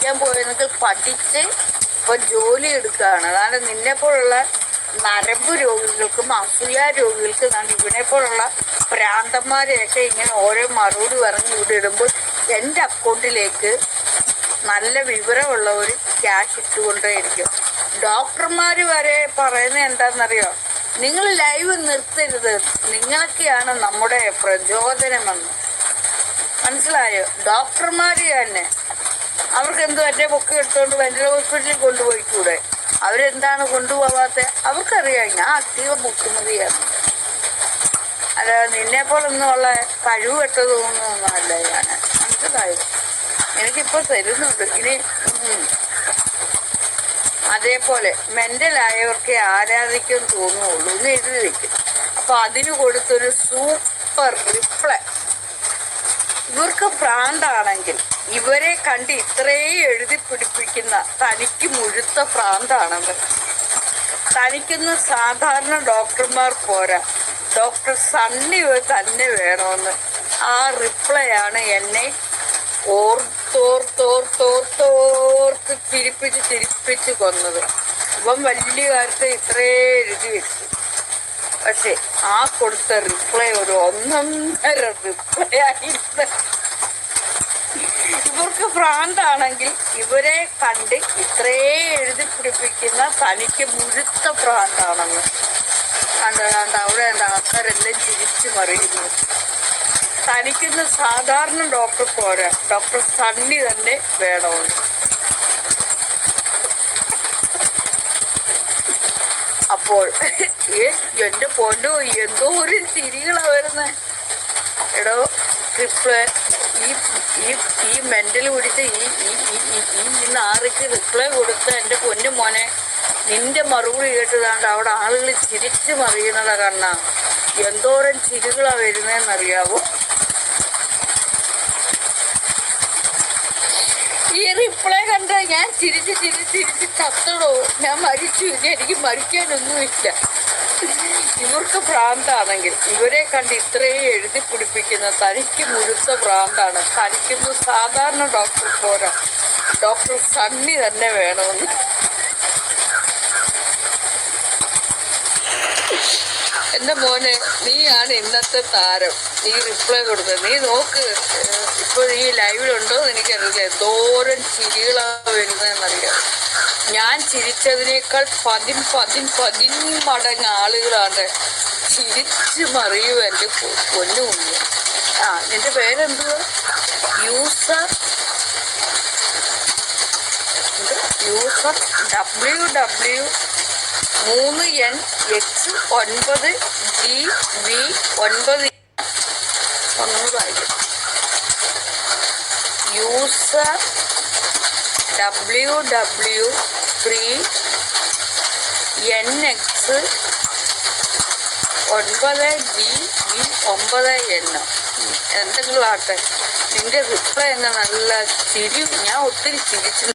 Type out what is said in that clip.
പഠിക്കാൻ പോയെങ്കിൽ പഠിച്ച് ഇപ്പൊ ജോലി എടുക്കുകയാണ്. അതാണ് നിന്നെപ്പോലുള്ള നരമ്പ് രോഗികൾക്കും അസൂയ രോഗികൾക്കും ഇവനെപ്പോലുള്ള ഭ്രാന്തന്മാരെയൊക്കെ ഇങ്ങനെ ഓരോ മറുപടി പറഞ്ഞ് ഇവിടെ ഇടുമ്പോൾ എൻ്റെ അക്കൗണ്ടിലേക്ക് നല്ല വിവരമുള്ളവർ ക്യാഷ് ഇട്ടുകൊണ്ടേയിരിക്കും. ഡോക്ടർമാർ വരെ പറയുന്നത് എന്താണെന്നറിയോ, നിങ്ങൾ ലൈവ് നിർത്തരുത്, നിങ്ങളൊക്കെയാണ് നമ്മുടെ പ്രചോദനമെന്ന്. മനസ്സിലായോ? ഡോക്ടർമാർ തന്നെ അവർക്ക് എന്തോ എൻ്റെ പൊക്കി എടുത്തുകൊണ്ട് വെന്റിലേറ്റർ ഹോസ്പിറ്റലിൽ കൊണ്ടുപോയിക്കൂടെ? അവരെന്താണ് കൊണ്ടുപോകാത്ത? അവർക്കറിയാം ഞാൻ അതീവ ബുദ്ധിമുട്ടിയാണ്. അല്ല നിന്നെപ്പോലൊന്നുമുള്ള കഴിവ് കെട്ടതൊന്നുമല്ല ഞാൻ. മനസ്സിലായോ? എനിക്കിപ്പോൾ തരുന്നുണ്ട്. ഇനി അതേപോലെ മെൻ്റലായവർക്ക് ആരാധിക്കാൻ തോന്നുള്ളൂ എന്ന് എഴുതി വയ്ക്കും. അപ്പൊ അതിന് കൊടുത്തൊരു സൂപ്പർ റിപ്ലൈ. ഇവർക്ക് ഭ്രാന്താണെങ്കിൽ ഇവരെ കണ്ട് ഇത്രയും എഴുതി പിടിപ്പിക്കുന്ന തനിക്ക് മുഴുത്ത ഭ്രാന്താണെന്ന്. തനിക്കൊന്ന് സാധാരണ ഡോക്ടർമാർ പോരാ, ഡോക്ടർ സണ്ണി തന്നെ വേണമെന്ന്. ആ റിപ്ലൈ ആണ് എന്നെ ഓർത്തോർത്തോർത്തോർത്തോർത്ത് ചിരിപ്പിച്ച് കൊന്നത്. ഇവൻ വലിയ കാര്യത്തെ ഇത്രേ എഴുതി വെച്ചു. പക്ഷെ ആ കൊടുത്ത റിപ്ലൈ ഒരു 1.5 റിപ്ലൈ ആയിരുന്നു. ഇവർക്ക് ഭ്രാന്താണെങ്കിൽ ഇവരെ കണ്ട് ഇത്രേ എഴുതി പിടിപ്പിക്കുന്ന തനിക്ക് മുഴുത്ത ഭ്രാന്താണെന്ന്. കണ്ട അവിടെ എൻ്റെ ആൾക്കാരെല്ലാം ചിരിച്ചു മറിയുന്നു. തനിക്കൊന്ന് സാധാരണ ഡോക്ടർ പോരാ, ഡോക്ടർ സണ്ണി തന്നെ വേണമെന്ന്. അപ്പോൾ എൻ്റെ പൊന്നോ എന്തോ ഒരു ചിരികളാണ് വരുന്നത്. എടോ റിപ്ലൈ ഈ മെന്റൽ പിടിച്ച് ഈ നാറിക്ക് റിപ്ലൈ കൊടുത്ത് എൻ്റെ പൊന്നു മോനെ നിന്റെ മറുപടി കേട്ടതാണ്ട് അവിടെ ആളുകൾ ചിരിച്ചു മറിയുന്നതാ. കാരണം എന്തോരം ചിരികളാണ് വരുന്നതെന്നറിയാവോ? ഈ റിപ്ലൈ കണ്ട ഞാൻ ചിരിച്ച് ചത്തടോ, ഞാൻ മരിച്ചു, ഇനി എനിക്ക് മരിക്കാനൊന്നുമില്ല. ഇവർക്ക് ഭ്രാന്താണെങ്കിൽ ഇവരെ കണ്ട് ഇത്രയും എഴുതി പിടിപ്പിക്കുന്ന തനിക്ക് മുഴുത്ത ഭ്രാന്താണ്. തനിക്കൊന്നും സാധാരണ ഡോക്ടർ പോരാ, ഡോക്ടർ സണ്ണി തന്നെ വേണമെന്ന്. എൻ്റെ മോനെ നീയാണ് ഇന്നത്തെ താരം. നീ റിപ്ലൈ കൊടുത്തത് നീ നോക്ക്. ഇപ്പോൾ ഈ ലൈവിലുണ്ടോ എന്ന് എനിക്കറിയില്ല. എന്തോരം ചിരികളാണ് വരുന്നതെന്നറിയാം. ഞാൻ ചിരിച്ചതിനേക്കാൾ 10 മടങ്ങ് ആളുകളാണ് ചിരിച്ചു മറിയും എൻ്റെ പൊന്നു കുഞ്ഞ്. നിന്റെ പേരെന്തുവാ? യൂസർ WWX9GB9 യൂസർ WWX9GB9 എന്തെങ്കിലും ആട്ടെ. നിന്റെ റിപ്ലൈ എന്നെ നല്ല ചിരി. ഞാൻ ഒത്തിരി ചിരിച്ചു.